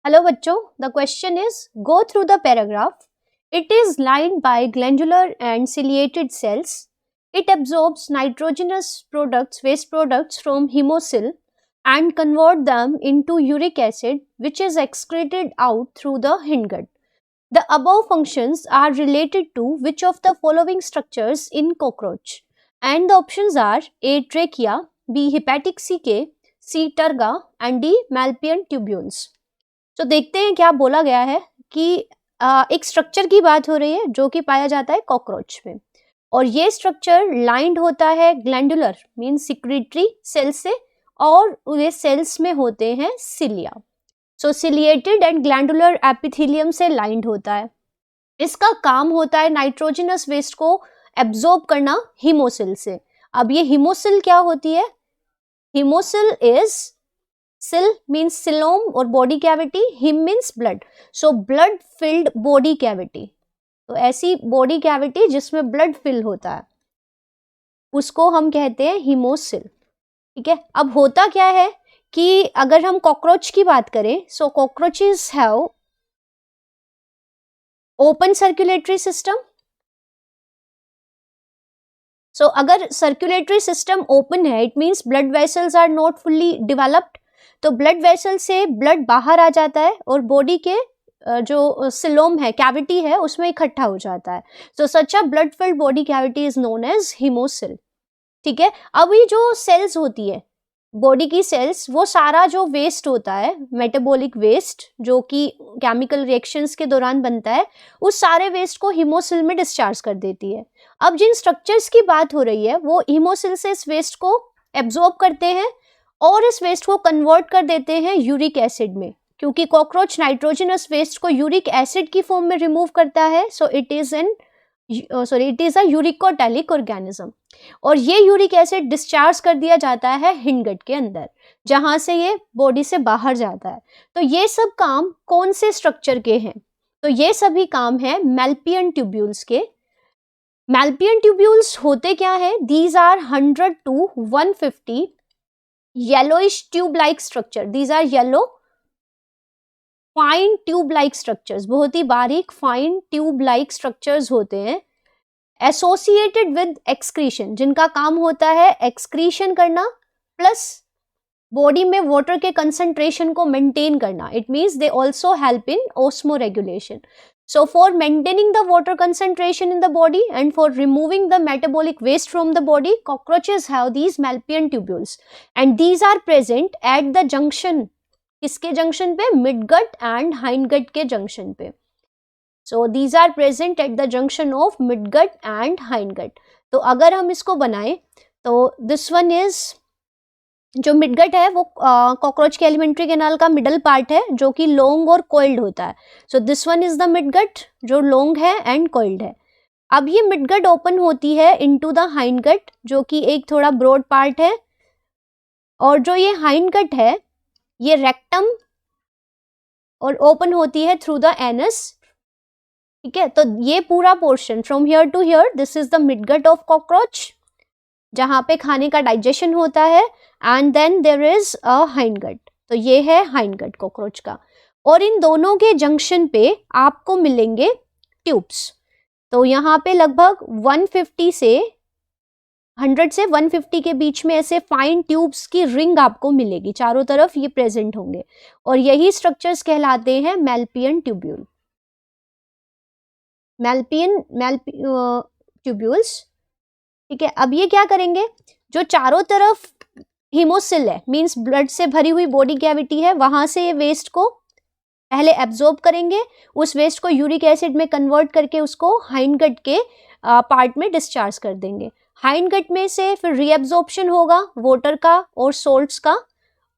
Hello बच्चों, the question is go through the paragraph. It is lined by glandular and ciliated cells. It absorbs nitrogenous products, waste products from hemosyl and convert them into uric acid, which is excreted out through the hindgut. The above functions are related to which of the following structures in cockroach? And the options are A. Trachea, B. Hepatic cache, C. Turga and D. Malpian tubules. तो देखते हैं क्या बोला गया है कि एक structure की बात हो रही है जो कि पाया जाता है कॉकरोच में, और ये स्ट्रक्चर लाइंड होता है ग्लैंडुलर मीन सिक्रीटरी सेल से, और ये सेल्स में होते हैं cilia. So ciliated and glandular epithelium से लाइंड होता है. इसका काम होता है नाइट्रोजनस वेस्ट को एब्जॉर्ब करना हीमोसिल से. अब ये हीमोसिल क्या होती है? Haemocoel is Sil means coelom or body cavity, heme means blood. So blood filled body cavity. तो ऐसी body cavity जिसमें blood fill होता है उसको हम कहते हैं हीमोसिल. ठीक है, अब होता क्या है कि अगर हम कॉकरोच की बात करें, so cockroaches have open circulatory system. So अगर सर्कुलेटरी सिस्टम ओपन है, it means blood vessels are not fully developed. तो ब्लड वेसल से ब्लड बाहर आ जाता है और बॉडी के जो सिलोम है, कैविटी है, उसमें इकट्ठा हो जाता है. So such a blood filled body cavity is known as haemocoel. ठीक है, अब ये जो सेल्स होती है बॉडी की सेल्स, वो सारा जो वेस्ट होता है, मेटाबॉलिक वेस्ट जो कि केमिकल रिएक्शंस के दौरान बनता है, उस सारे वेस्ट को हीमोसिल में डिस्चार्ज कर देती है. अब जिन स्ट्रक्चर्स की बात हो रही है वो हीमोसिल से इस वेस्ट को एब्जॉर्ब करते हैं और इस वेस्ट को कन्वर्ट कर देते हैं यूरिक एसिड में, क्योंकि कॉकरोच नाइट्रोजनस वेस्ट को यूरिक एसिड की फॉर्म में रिमूव करता है. So it is a uricotelic organism, और ये यूरिक एसिड डिस्चार्ज कर दिया जाता है हिंडगट के अंदर, जहां से ये बॉडी से बाहर जाता है. तो ये सब काम कौन से स्ट्रक्चर के हैं? तो ये सभी काम है मैल्पियन ट्यूब्यूल्स के. मैल्पियन ट्यूब्यूल्स होते क्या है? These are 100 to 150 yellowish tube like structure. These are yellow fine tube like structures. बहुत ही बारीक fine tube like structures होते हैं associated with excretion, जिनका काम होता है excretion करना प्लस बॉडी में वाटर के कंसंट्रेशन को मेंटेन करना. It means they also help in osmoregulation. So for maintaining the water concentration in the body and for removing the metabolic waste from the body, cockroaches have these Malpian tubules, and these are present at the junction. किसके junction पे? Midgut and hindgut के junction पे. So these are present at the junction of midgut and hindgut. तो अगर हम इसको बनाएं तो this one is, जो मिडगट है वो कॉकरोच के एलिमेंट्री कैनाल का मिडल पार्ट है जो कि लॉन्ग और कोइल्ड होता है. So this one is the midgut जो लॉन्ग है एंड कोइल्ड है. अब ये मिडगट ओपन होती है इनटू द हाइंडगट जो कि एक थोड़ा ब्रॉड पार्ट है, और जो ये हाइंडगट है ये रेक्टम और ओपन होती है थ्रू द एनस. ठीक है, तो ये पूरा portion from here to here, this is the midgut of cockroach जहां पे खाने का डाइजेशन होता है, and then there is a hindgut. तो ये है हाइंडगट कॉकरोच का, और इन दोनों के जंक्शन पे आपको मिलेंगे ट्यूब्स. तो यहाँ पे लगभग 150 से 100 से 150 के बीच में ऐसे फाइन ट्यूब्स की रिंग आपको मिलेगी, चारों तरफ ये प्रेजेंट होंगे, और यही स्ट्रक्चर्स कहलाते हैं मैल्पियन ट्यूब्यूल. मैल्पियन ट्यूब्यूल्स. ठीक है, अब ये क्या करेंगे? जो चारों तरफ हीमोसिल है, मींस ब्लड से भरी हुई बॉडी कैविटी है, वहां से ये वेस्ट को पहले एब्जॉर्ब करेंगे, उस वेस्ट को यूरिक एसिड में कन्वर्ट करके उसको हाइंडगट के पार्ट में डिस्चार्ज कर देंगे. हाइंडगट में से फिर रीएब्जॉर्प्शन होगा वाटर का और सोल्ट्स का,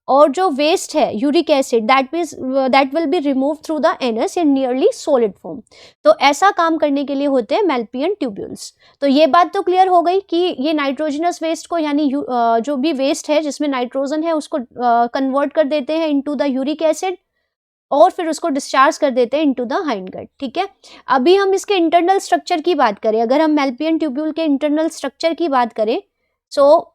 और जो वेस्ट है uric acid that will be remove through the anus in nearly solid form. तो ऐसा काम करने के लिए होते हैं मैल्पियन ट्यूब्यूल्स. तो ये बात तो क्लियर हो गई कि ये नाइट्रोजनस वेस्ट को, यानी जो भी वेस्ट है जिसमें नाइट्रोजन है उसको कन्वर्ट कर देते हैं इनटू द यूरिक एसिड, और फिर उसको डिस्चार्ज कर देते हैं इनटू द हाइंडगट. ठीक है, अभी हम इसके इंटरनल स्ट्रक्चर की बात करें. अगर हम मैल्पियन ट्यूब्यूल के इंटरनल स्ट्रक्चर की बात करें, सो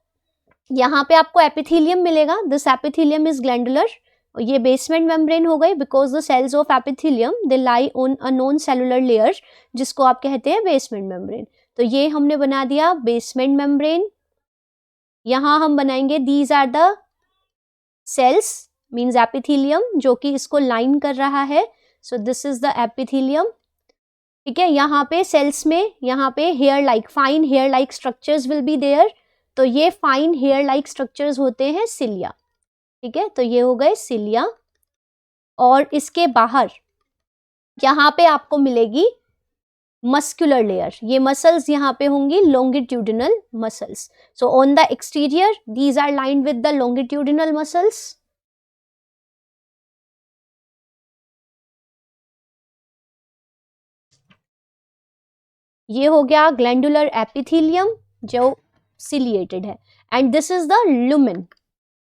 यहाँ पे आपको एपिथेलियम मिलेगा. दिस एपिथेलियम इज ग्लैंडुलर, ये बेसमेंट मेम्ब्रेन हो गई, because the cells of epithelium they lie on a non cellular layer, जिसको आप कहते हैं बेसमेंट मेम्ब्रेन। तो ये हमने बना दिया बेसमेंट मेम्ब्रेन। यहाँ हम बनाएंगे these are the cells means epithelium, जो कि इसको लाइन कर रहा है। So this is the epithelium, ठीक है। यहाँ पे सेल्स में, यहाँ पे hair like, fine hair like structures will be there. तो ये फाइन हेयर लाइक स्ट्रक्चर्स होते हैं सिलिया, ठीक है। तो ये हो गए सिलिया। और इसके बाहर यहाँ पे आपको मिलेगी मस्कुलर लेयर, ये मसल्स यहाँ पे होंगी longitudinal muscles. So on the exterior these are lined with the longitudinal muscles. ये हो गया ग्लैंडुलर एपिथेलियम जो सिलिएटेड है, and this is the lumen.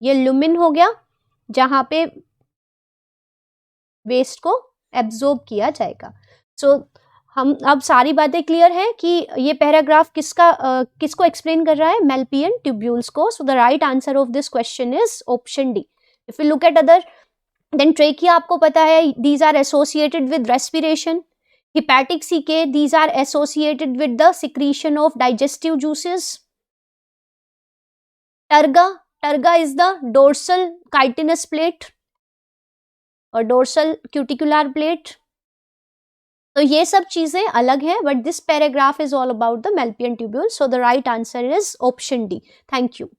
ये लुमेन हो गया जहां पे वेस्ट को एब्जॉर्ब किया जाएगा। सो हम अब सारी बातें क्लियर हैं कि ये पैराग्राफ किसको एक्सप्लेन कर रहा है, मेल्पियन ट्यूब्यूल्स को। So the right answer of this question is option D. If you look at other, then trachea आपको पता है, these are associated with respiration. Hepatic CK, these are associated with the secretion of digestive juices. Turga is the dorsal chitinous plate or dorsal cuticular plate. तो ये सब चीजें अलग हैं, but this paragraph is all about the Malpian tubule. So the right answer is option D. Thank you.